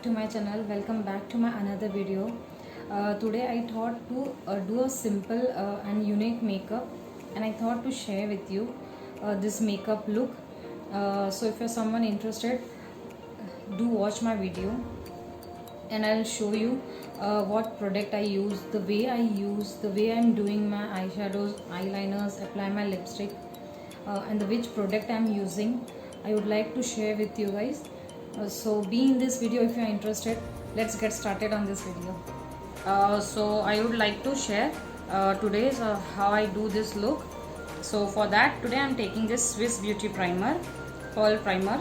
to my channel. Welcome back to my another video. Today I thought to do a simple and unique makeup, and I thought to share with you this makeup look. So if you're someone interested, do watch my video and I'll show you what product I use, the way I use, the way I'm doing my eyeshadows, eyeliners, apply my lipstick, and which product I'm using. I would like to share with you guys. So be in this video if you are interested. Let's get started on this video. So I would like to share today's how I do this look. So for that, today I'm taking this Swiss Beauty Primer, Pearl Primer.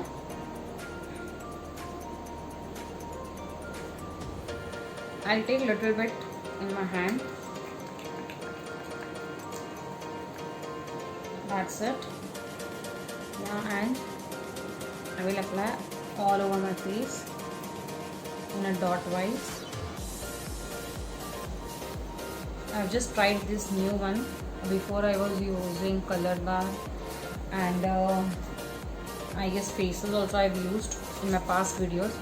I'll take a little bit in my hand. That's it. Yeah, and I will apply all over my face in a dot wise. I've just tried this new one. Before I was using Color Bar, and I guess faces also I've used in my past videos.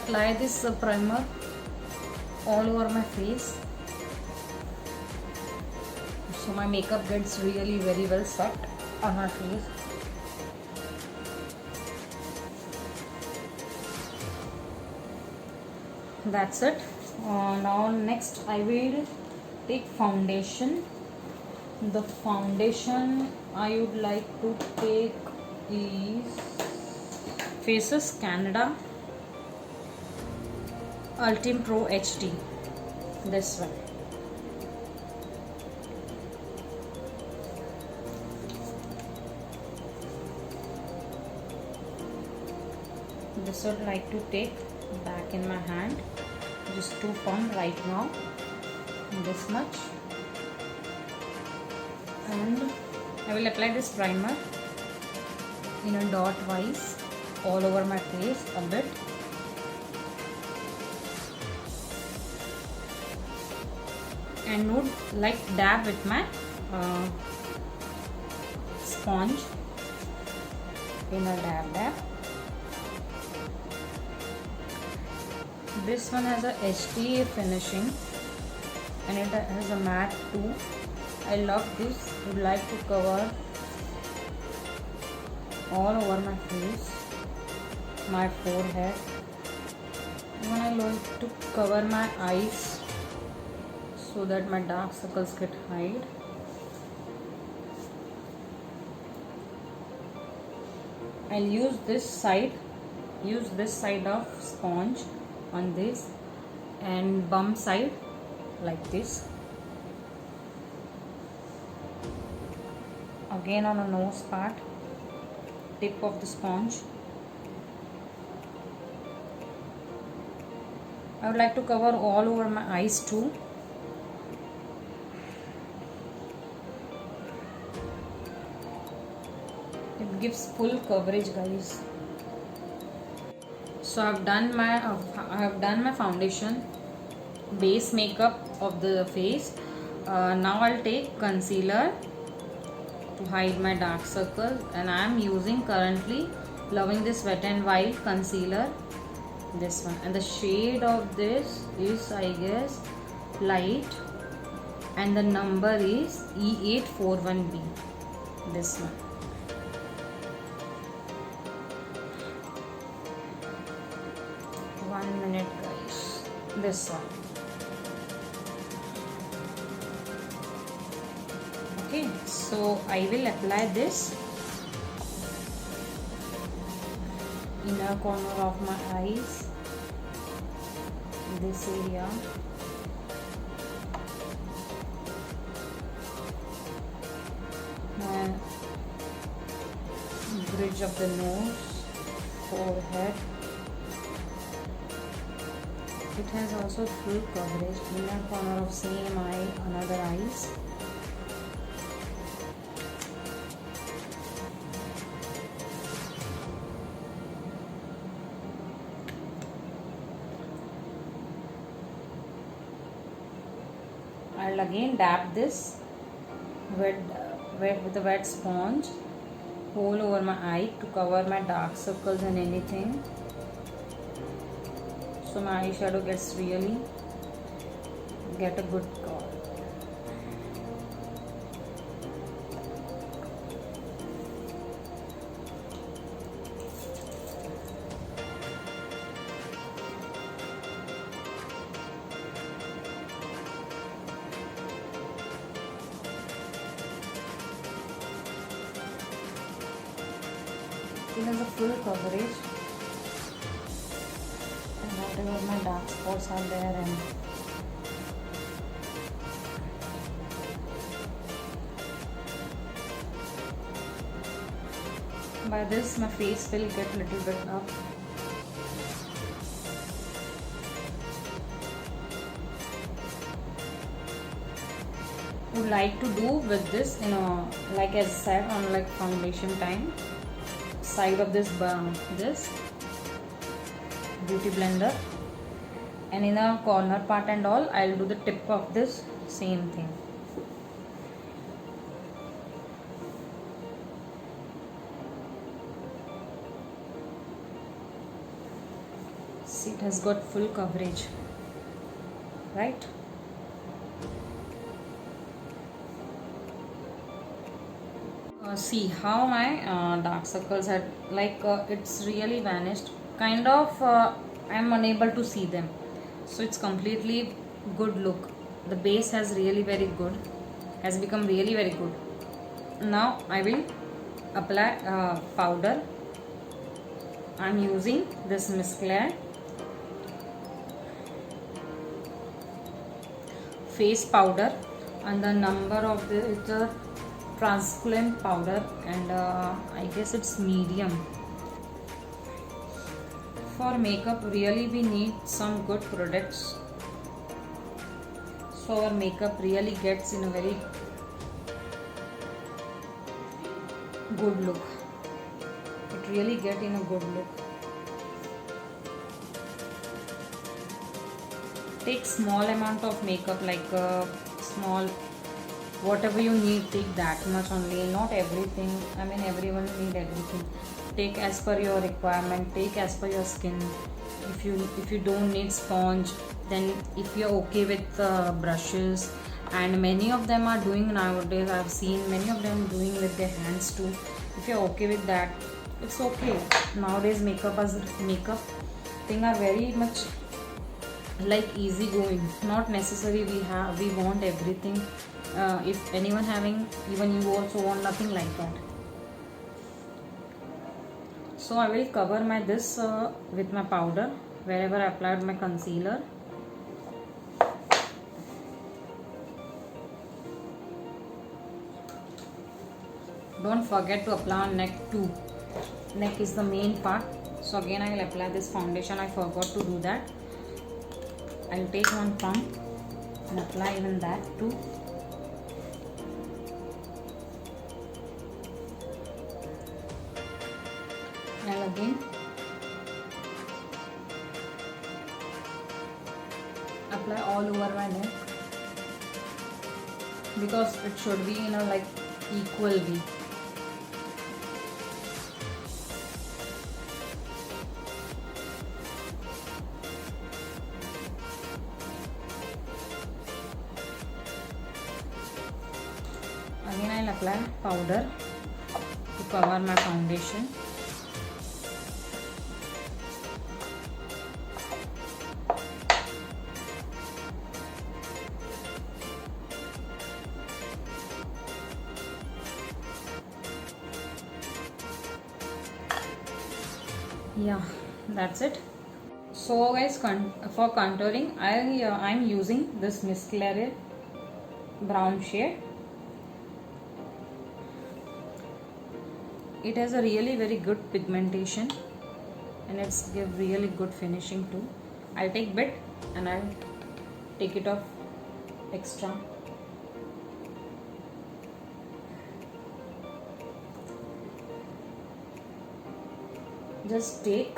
Apply this primer all over my face, so my makeup gets really very well set on my face. That's it. Now next I will take foundation. The foundation I would like to take is Faces Canada Ultim Pro HD, this one. This would like to take back in my hand, just to form right now, this much. And I will apply this primer in a dot wise all over my face a bit. And would like dab with my sponge in a dab. This one has a HD finishing and it has a matte too. I love this. Would like to cover all over my face, my forehead. Even I like to cover my eyes so that my dark circles get hide. I'll use this side of sponge on this and bump side like this. Again on a nose part, tip of the sponge. I would like to cover all over my eyes too. It gives full coverage, guys. So I have done my foundation, base makeup of the face. Now I'll take concealer to hide my dark circles, and I am using currently Loving This Wet n Wild concealer, this one, and the shade of this is, I guess, light, and the number is E841B, this one. One minute, guys. This one. Okay, so I will apply this inner corner of my eyes, this area, my bridge of the nose, forehead. It has also full coverage, inner corner of same eye, another eyes. I'll again dab this with a wet sponge whole over my eye to cover my dark circles and anything, so my eyeshadow gets really get a good color. It has a full coverage, and whatever my dark spots are there, and by this my face will get a little bit up. Would like to do with this, like as I said, on like foundation time, side of this beauty blender, and in the corner part and all I'll do the tip of this same thing. See, it has got full coverage, right? See how my dark circles had it's really vanished, kind of. I'm unable to see them, so it's completely good look. The base has become really very good. Now I will apply powder. I'm using this Miss Claire face powder, and the number of it's a translucent powder, and I guess it's medium. For makeup really we need some good products, so our makeup really gets in a very good look. It really get in a good look. Take small amount of makeup, like small, whatever you need, take that much only, not everything. I mean, everyone need everything. Take as per your requirement, take as per your skin. If you don't need sponge, then if you're okay with brushes, and many of them are doing nowadays, I've seen many of them doing with their hands too. If you're okay with that, it's okay. Nowadays makeup thing are very much like easy going, not necessary we want everything. If anyone having, even you also want, nothing like that. So I will cover my this with my powder wherever I applied my concealer. Don't forget to apply on neck too. Neck is the main part. So again I will apply this foundation. I forgot to do that. I'll take one pump and apply even that too. And again apply all over my neck, because it should be in a like equal way. Again I'll apply powder to cover my foundation. Yeah, that's it. So guys, for contouring I'm using this Miss Claire brown shade. It has a really very good pigmentation, and it's give really good finishing too. I'll take bit and I'll take it off extra. Just take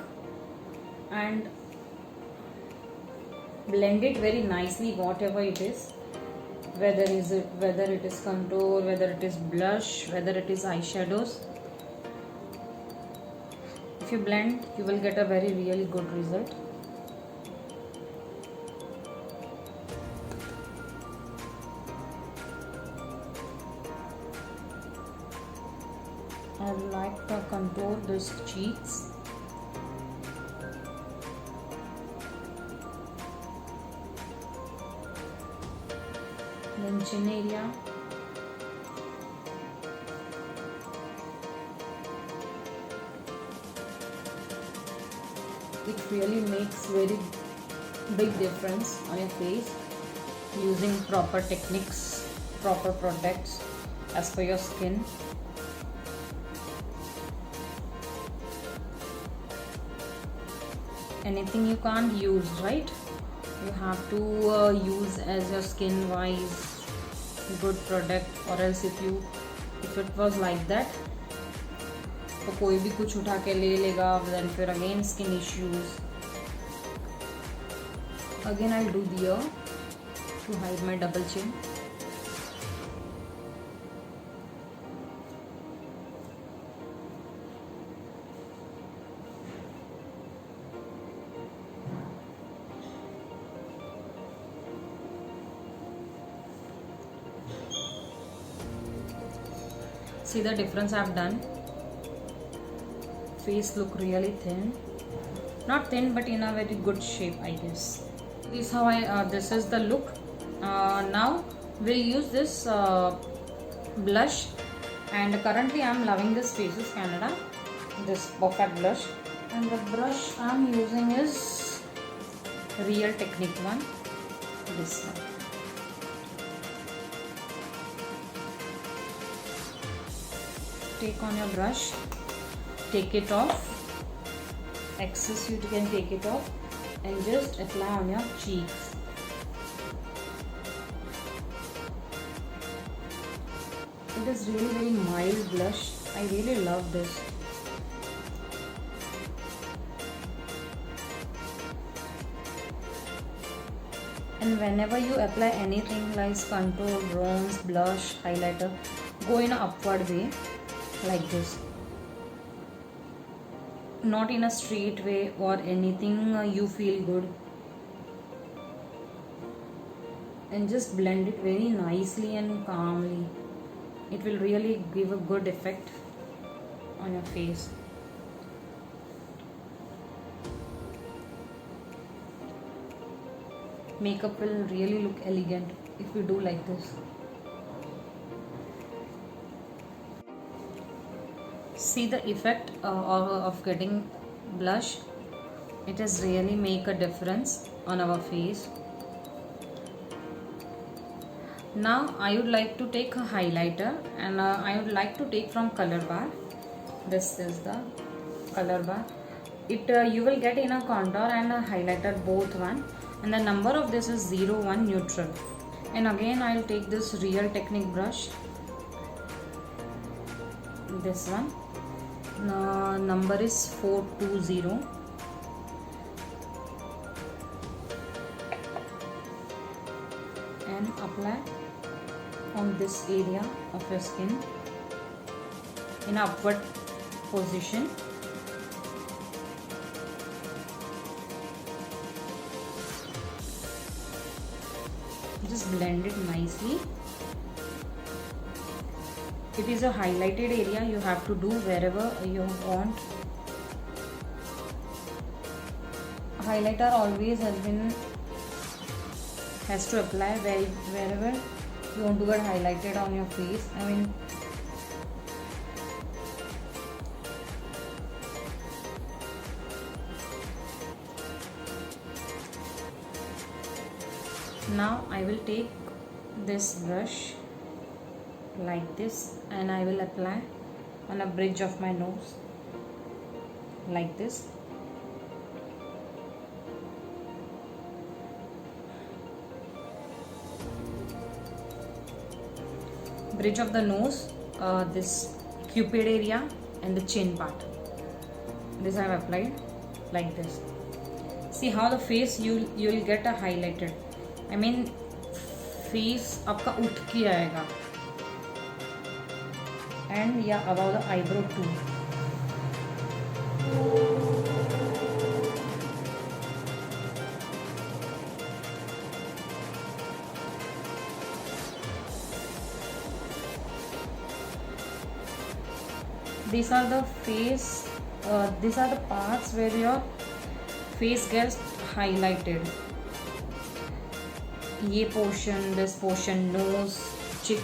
and blend it very nicely, whatever it is, whether it is contour, whether it is blush, whether it is eyeshadows. If you blend, you will get a very really good result. I would like to contour this cheeks. Then chin area. It really makes very big difference on your face using proper techniques, proper products as per your skin. Anything you can't use, right? You have to use as your skin wise good product, or else if it was like that, तो कोई भी कुछ उठा के ले लेगा, then फिर again skin issues. Again I'll do the ear to hide my double chin. See the difference I've done. Face look really thin, not thin but in a very good shape, I guess. This is how this is the look. Now we'll use this blush, and currently I'm loving this Faces Canada, this perfect blush, and the brush I'm using is Real Technique one, this one. Take on your brush, take it off, excess you can take it off, and just apply on your cheeks. It is really very mild blush. I really love this. And whenever you apply anything like contour, bronze, blush, highlighter, go in an upward way like this. Not in a straight way or anything, you feel good. And just blend it very nicely and calmly. It will really give a good effect on your face. Makeup will really look elegant if you do like this. See the effect of getting blush. It has really make a difference on our face. Now I would like to take a highlighter, and I would like to take from Color Bar. This is the Color Bar. It you will get in a contour and a highlighter, both one, and the number of this is 01 neutral. And again I will take this Real Technique brush, this one. Number is 420, and apply on this area of your skin in upward position. Just blend it nicely. It is a highlighted area, you have to do wherever you want. Highlighter always has to apply wherever you want to get highlighted on your face. I mean, now I will take this brush like this, and I will apply on a bridge of my nose like this. Bridge of the nose, this cupid area and the chin part. This I have applied like this. See how the face you will get a highlighted. I mean, face आपका उठ के आएगा. And yeah, above the eyebrow too. these are the face, these are the parts where your face gets highlighted. ये portion, this portion, nose, cheek,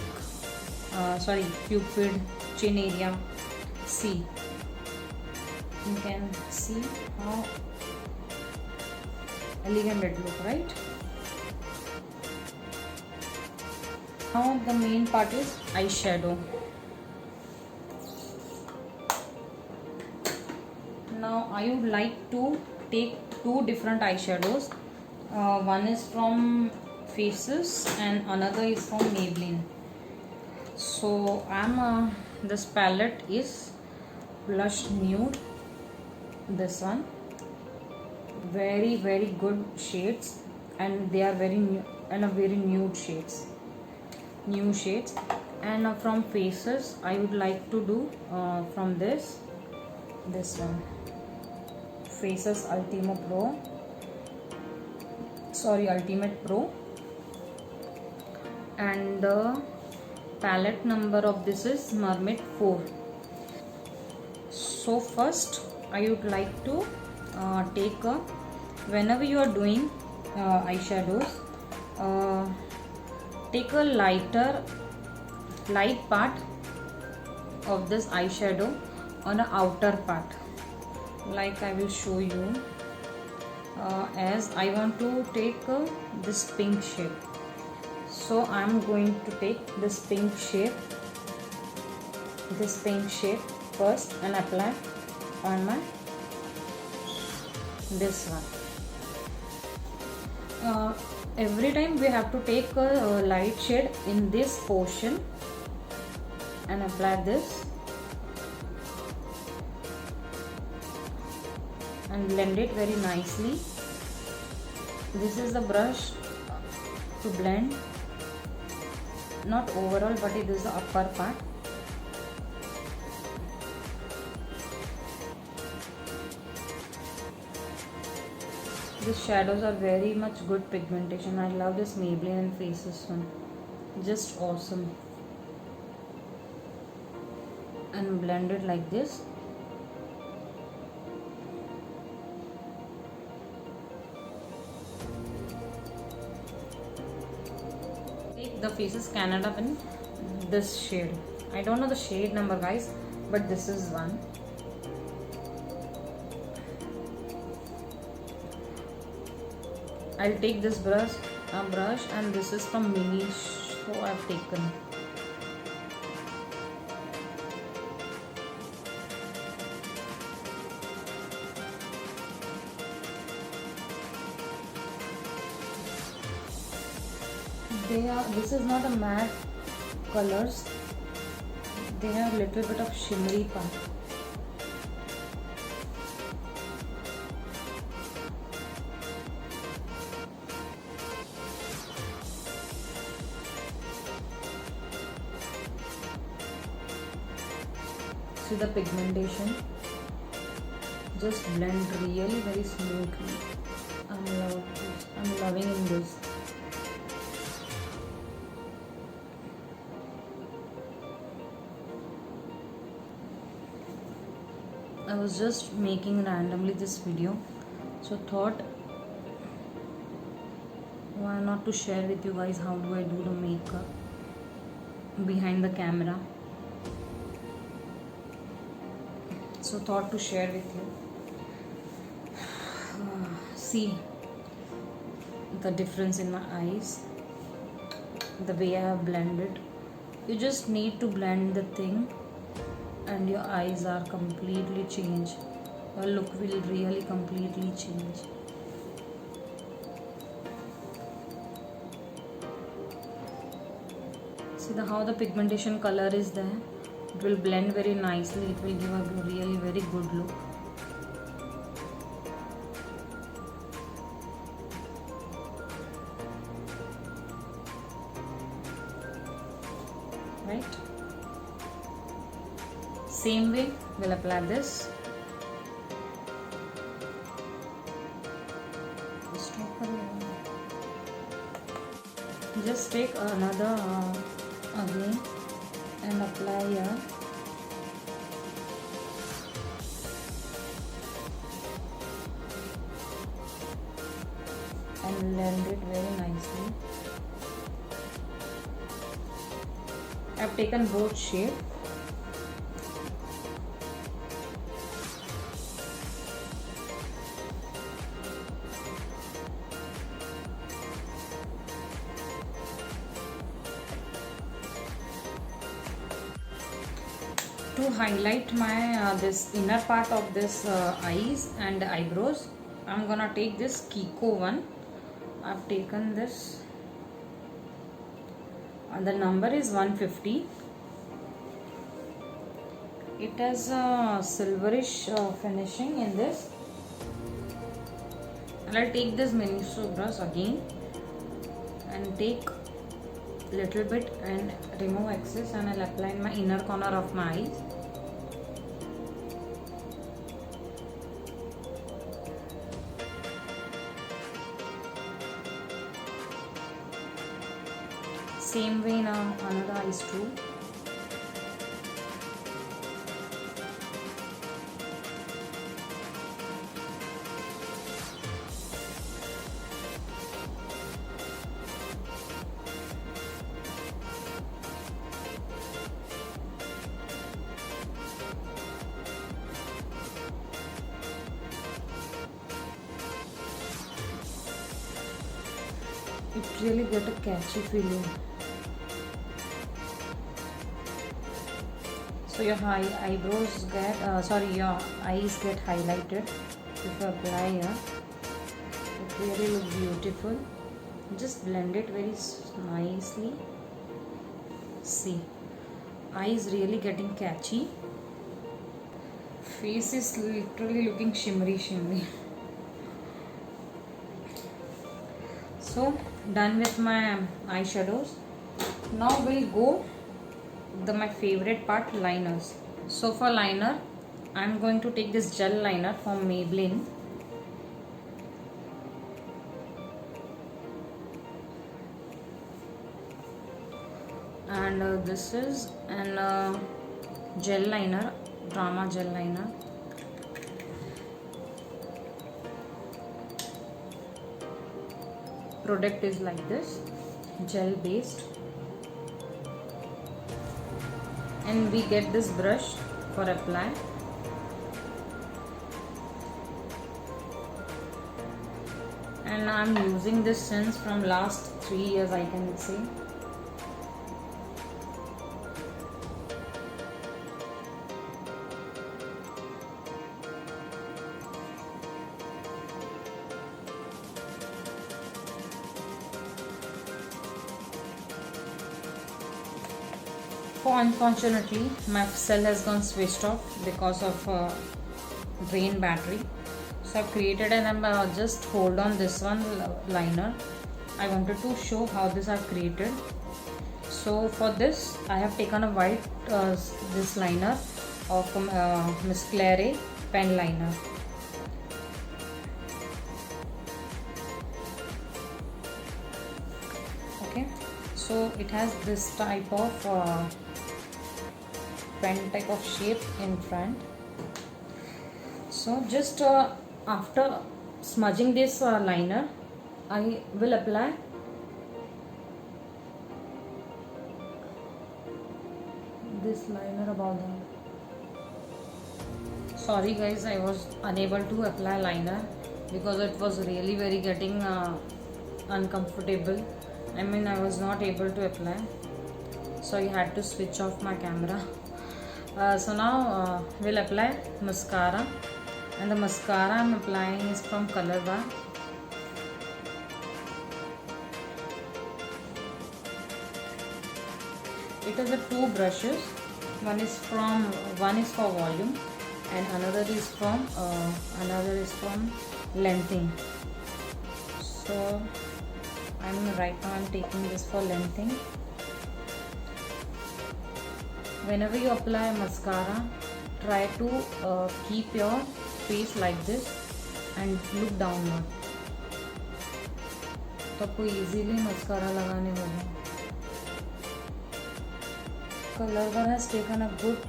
cupid, chin area. See, you can see how elegant it look, right? Now the main part is eyeshadow. Now I would like to take two different eyeshadows. One is from Faces and another is from Maybelline. So this palette is Blush Nude. This one, very good shades, and they are very new and very nude shades, new shades. And from Faces I would like to do from this one, Faces Ultimate Pro, and the palette number of this is Mermaid 4. So first I would like to take a, whenever you are doing eyeshadows, take a light part of this eyeshadow on the outer part, like I will show you. As I want to take this pink shade, so I am going to take this pink shade first and apply on my this one. Every time we have to take a light shade in this portion and apply this and blend it very nicely. This is the brush to blend, not overall, but it is the upper part. These shadows are very much good pigmentation. I love this Maybelline and Faces one, just awesome. And blend it like this. Take the Faces Canada pen, this shade. I don't know the shade number, guys, but this is one. I'll take this brush, and this is from Mini, so I've taken. This is not a matte colors, they have little bit of shimmery part. See the pigmentation, just blend really very smoothly. I'm loving in this. I was just making randomly this video, so thought why not to share with you guys how do I do the makeup behind the camera. So thought to share with you. See the difference in my eyes, the way I have blended. You just need to blend the thing and your eyes are completely changed. Your look will really completely change. See how the pigmentation color is there. It will blend very nicely. It will give a really very good look. Right? Same way we'll apply this. Just take another again and apply here. and blend it very nicely. I've taken both shade. To highlight my this inner part of this eyes and eyebrows, I'm gonna take this Kiko one. I've taken this. The number is 150. It has a silverish finishing in this. And I'll take this Miniso brush again and take little bit and remove excess, and I'll apply in my inner corner of my eyes. Same way now another eyes too. It really got a catchy feeling. So your eyebrows get, your eyes get highlighted if you apply here. It really looks beautiful. Just blend it very nicely. See, eyes really getting catchy. Face is literally looking shimmery. So done with my eyeshadows. Now we'll go my favorite part, liners. So for liner, I'm going to take this gel liner from Maybelline. And this is an gel liner, Drama gel liner. Product is like this, gel based. And we get this brush for apply. And I'm using this since from last 3 years, I can say. Unfortunately, my cell has gone switched off because of drain battery. So I've created, and I'm just hold on this one liner. I wanted to show how this I've created. So for this, I have taken a white this liner of Miss Claire pen liner. Okay, so it has this type of pen type of shape in front. So just after smudging this liner, I will apply this liner above them. Sorry guys, I was unable to apply liner because it was really very getting uncomfortable. I mean, I was not able to apply, so I had to switch off my camera. So now we'll apply mascara, and the mascara I'm applying is from Color Bar. It has 2 brushes. One is for volume, and another is from lengthening. So right now I'm taking this for lengthening. Whenever you apply mascara, try to keep your face like this and look downward. तो आपको easily mascara लगाने होगा. Color Bar has taken a good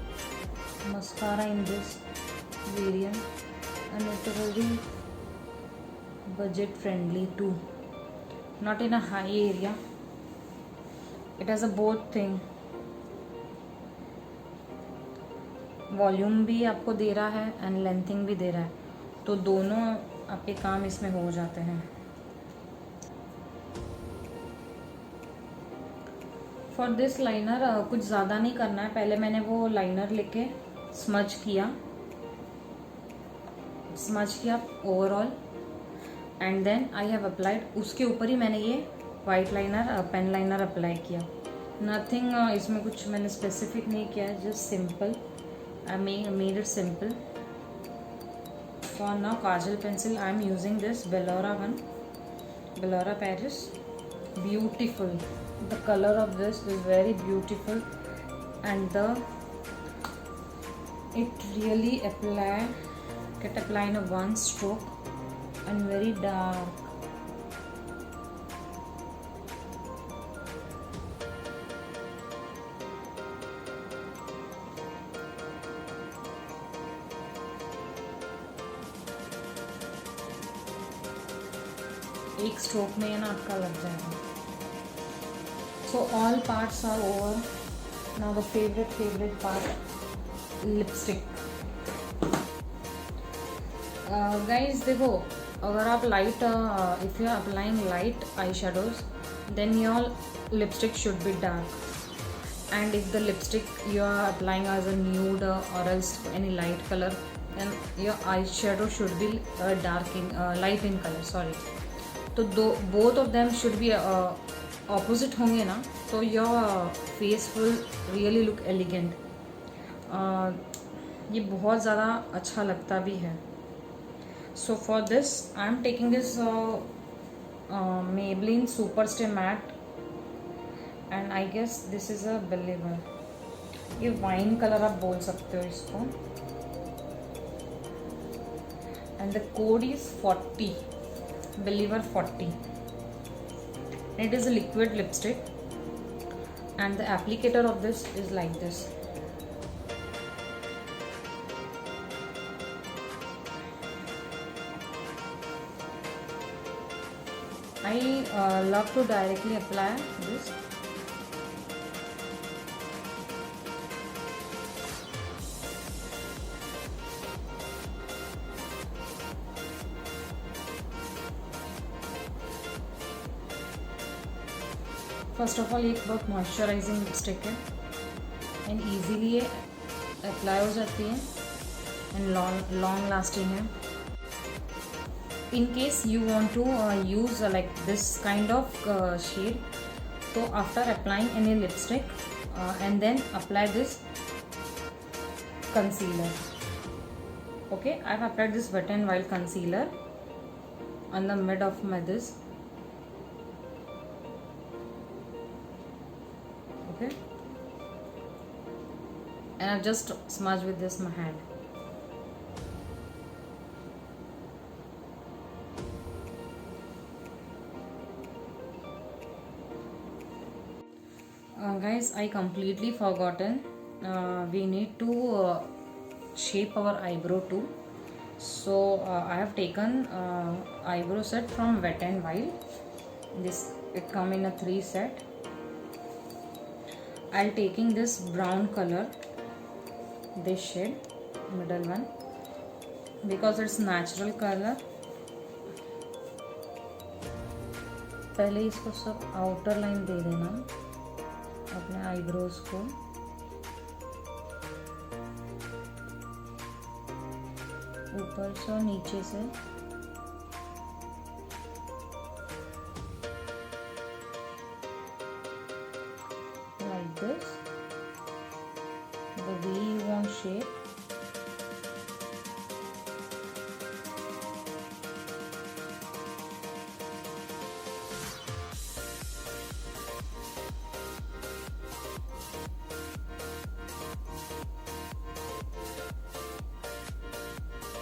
mascara in this variant, and it's very budget friendly too. not in a high area. It has a both thing, volume भी आपको दे रहा है and lengthening भी दे रहा है, तो दोनों आपके काम इसमें हो जाते हैं. फॉर दिस लाइनर कुछ ज़्यादा नहीं करना है. पहले मैंने वो लाइनर लेके स्मज किया overall, and then I have applied. उसके ऊपर ही मैंने ये white liner pen liner apply किया. नथिंग इसमें कुछ मैंने स्पेसिफिक नहीं किया है, just simple. I made it simple. For now kajal pencil I am using this Bellora one, Bellora Paris. Beautiful, the color of this is very beautiful, and it really get apply in a one stroke and very dark. एक stroke में ना आपका लग जाएगा. So all parts are over. Now the favourite part, lipstick. Guys देखो, अगर आप light if you are applying light eye shadows, then your lipstick should be dark. And if the lipstick you are applying as a nude और else any light colour, then your eye shadow should be dark in light in colour, sorry. तो both of them should be opposite होंगे ना, तो your face will really look elegant. ये बहुत ज़्यादा अच्छा लगता भी है. So for this I am taking this Maybelline Superstay Matte, and I guess this is a believer. ये वाइन कलर आप बोल सकते हो इसको. And the code is 40, Believer 40. It is a liquid lipstick, and the applicator of this is like this. I love to directly apply this. First of all, एक बहुत moisturising lipstick है and easily ये apply हो जाती है and long lasting है. In case you want to use like this kind of shade, तो after applying any lipstick and then apply this concealer. Okay, I have applied this Wet n Wild concealer on the mid of my this. Okay, and I've just smudged with this my hand. Guys, I completely forgotten. We need to shape our eyebrow too. So I have taken eyebrow set from Wet n Wild. This it come in a 3 set. I'll taking this brown color, this shade, middle one, because it's natural color. पहले इसको सब outer line दे देना अपने eyebrows को. ऊपर से और नीचे से like this, the way you want shape.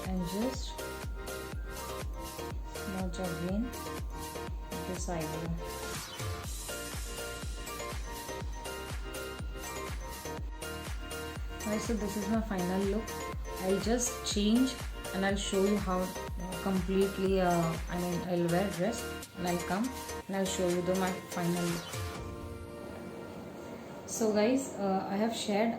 And just smudge again this eyebrow. Alright, so this is my final look. I'll just change and I'll show you how completely I'll wear dress and I'll come and I'll show you my final look. So guys, I have shared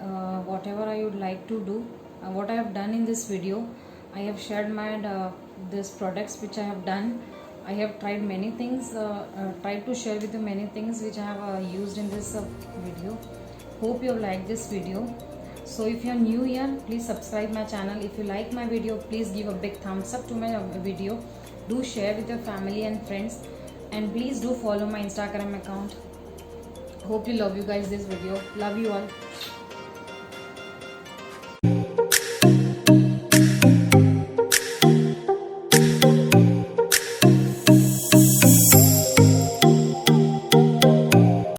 whatever I would like to do, what I have done in this video. I have shared my this products which I have done. I have tried many things, tried to share with you many things which I have used in this video. Hope you have liked this video. So if you are new here, please subscribe my channel. If you like my video, please give a big thumbs up to my video. Do share with your family and friends, and please do follow my Instagram account. Hope you love you guys this video. Love you all.